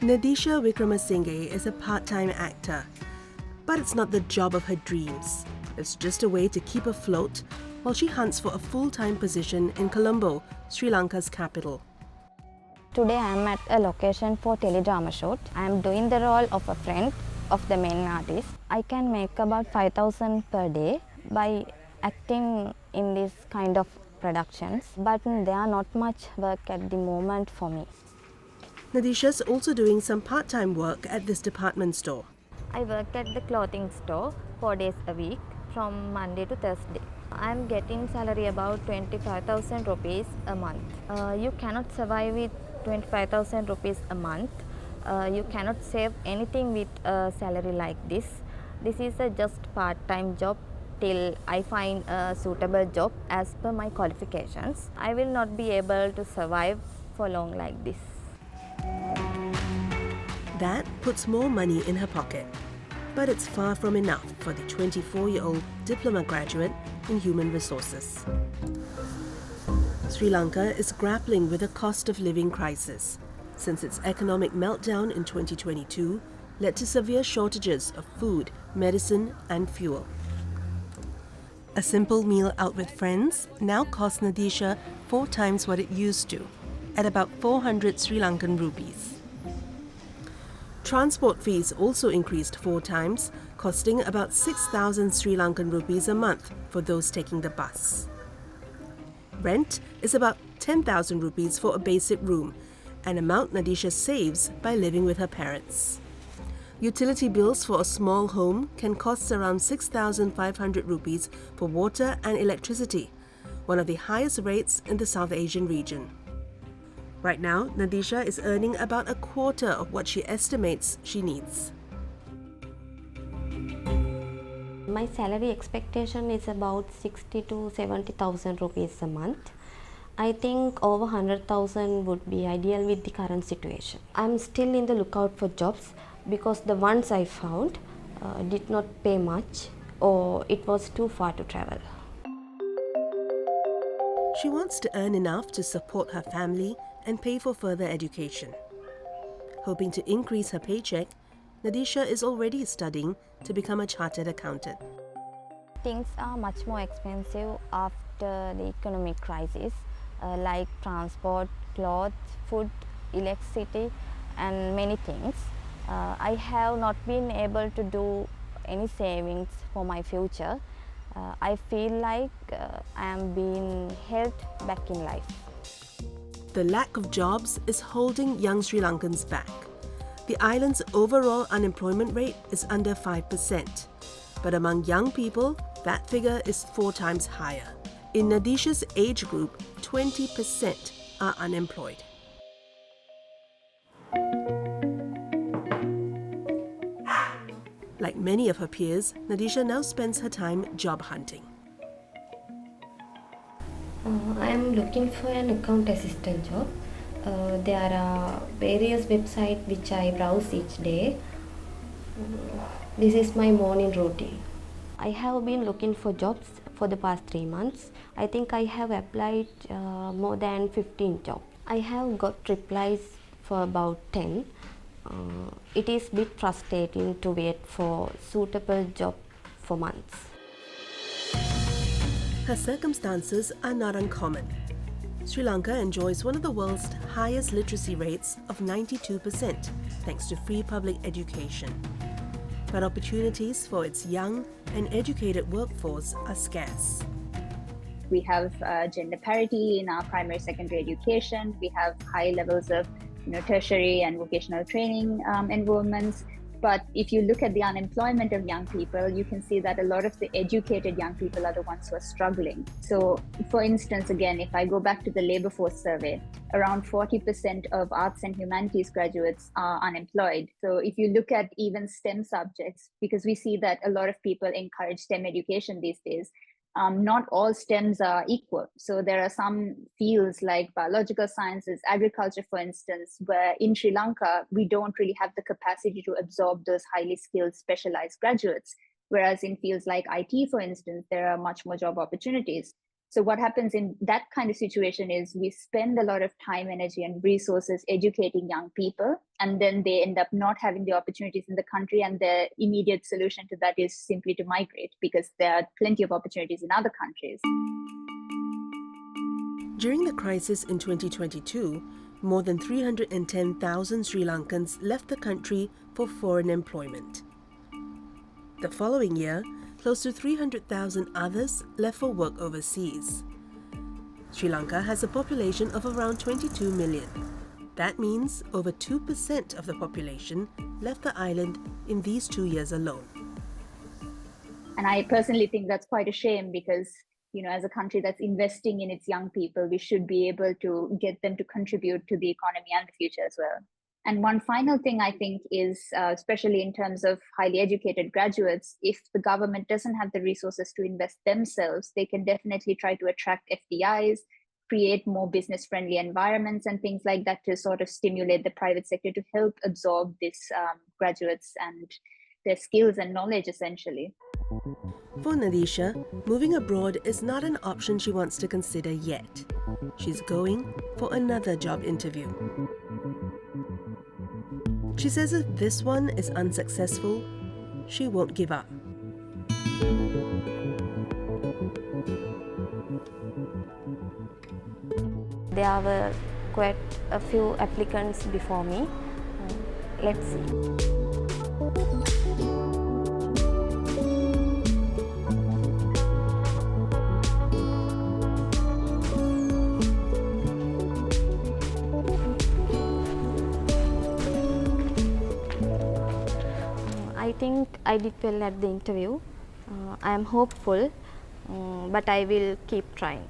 Nadeesha Wickramasinghe is a part-time actor, but it's not the job of her dreams. It's just a way to keep afloat while she hunts for a full-time position in Colombo, Sri Lanka's capital. Today I am at a location for teledrama shoot. I am doing the role of a friend of the main artist. I can make about 5,000 per day by acting in this kind of productions, but there are not much work at the moment for me. Nadeesha's also doing some part-time work at this department store. I work at the clothing store 4 days a week from Monday to Thursday. I am getting salary about 25,000 rupees a month. You cannot survive with 25,000 rupees a month. You cannot save anything with a salary like this. This is a just part-time job till I find a suitable job as per my qualifications. I will not be able to survive for long like this. That puts more money in her pocket. But it's far from enough for the 24-year-old diploma graduate in human resources. Sri Lanka is grappling with a cost of living crisis since its economic meltdown in 2022 led to severe shortages of food, medicine and fuel. A simple meal out with friends now costs Nadeesha 4 times what it used to, at about 400 Sri Lankan rupees. Transport fees also increased 4 times, costing about 6,000 Sri Lankan rupees a month for those taking the bus. Rent is about 10,000 rupees for a basic room, an amount Nadeesha saves by living with her parents. Utility bills for a small home can cost around 6,500 rupees for water and electricity, one of the highest rates in the South Asian region. Right now, Nadeesha is earning about a quarter of what she estimates she needs. My salary expectation is about 60 to 70,000 rupees a month. I think over 100,000 would be ideal with the current situation. I'm still in the lookout for jobs because the ones I found did not pay much or it was too far to travel. She wants to earn enough to support her family and pay for further education. Hoping to increase her paycheck, Nadeesha is already studying to become a chartered accountant. Things are much more expensive after the economic crisis, like transport, clothes, food, electricity and many things. I have not been able to do any savings for my future. I feel like I am being held back in life. The lack of jobs is holding young Sri Lankans back. The island's overall unemployment rate is under 5%, but among young people, that figure is 4 times higher. In Nadeesha's age group, 20% are unemployed. Like many of her peers, Nadeesha now spends her time job hunting. I am looking for an account assistant job. There are various websites which I browse each day. This is my morning routine. I have been looking for jobs for the past 3 months. I think I have applied more than 15 jobs. I have got replies for about 10. It is a bit frustrating to wait for suitable job for months. Her circumstances are not uncommon. Sri Lanka enjoys one of the world's highest literacy rates of 92% thanks to free public education. But opportunities for its young and educated workforce are scarce. We have gender parity in our primary secondary education. We have high levels of tertiary and vocational training enrollments. But if you look at the unemployment of young people, you can see that a lot of the educated young people are the ones who are struggling. So, for instance, again, if I go back to the labor force survey, around 40% of arts and humanities graduates are unemployed. So if you look at even STEM subjects, because we see that a lot of people encourage STEM education these days, not all STEMs are equal. So there are some fields like biological sciences, agriculture, for instance, where in Sri Lanka, we don't really have the capacity to absorb those highly skilled, specialized graduates. Whereas in fields like IT, for instance, there are much more job opportunities. So what happens in that kind of situation is we spend a lot of time, energy, and resources educating young people, and then they end up not having the opportunities in the country, and the immediate solution to that is simply to migrate because there are plenty of opportunities in other countries. During the crisis in 2022, more than 310,000 Sri Lankans left the country for foreign employment. The following year, close to 300,000 others left for work overseas. Sri Lanka has a population of around 22 million. That means over 2% of the population left the island in these 2 years alone. And I personally think that's quite a shame because, as a country that's investing in its young people, we should be able to get them to contribute to the economy and the future as well. And one final thing I think is, especially in terms of highly educated graduates, if the government doesn't have the resources to invest themselves, they can definitely try to attract FDIs, create more business-friendly environments and things like that to sort of stimulate the private sector to help absorb these graduates and their skills and knowledge, essentially. For Nadeesha, moving abroad is not an option she wants to consider yet. She's going for another job interview. She says if this one is unsuccessful, she won't give up. There were quite a few applicants before me. Let's see. I think I did well at the interview. I am hopeful, but I will keep trying.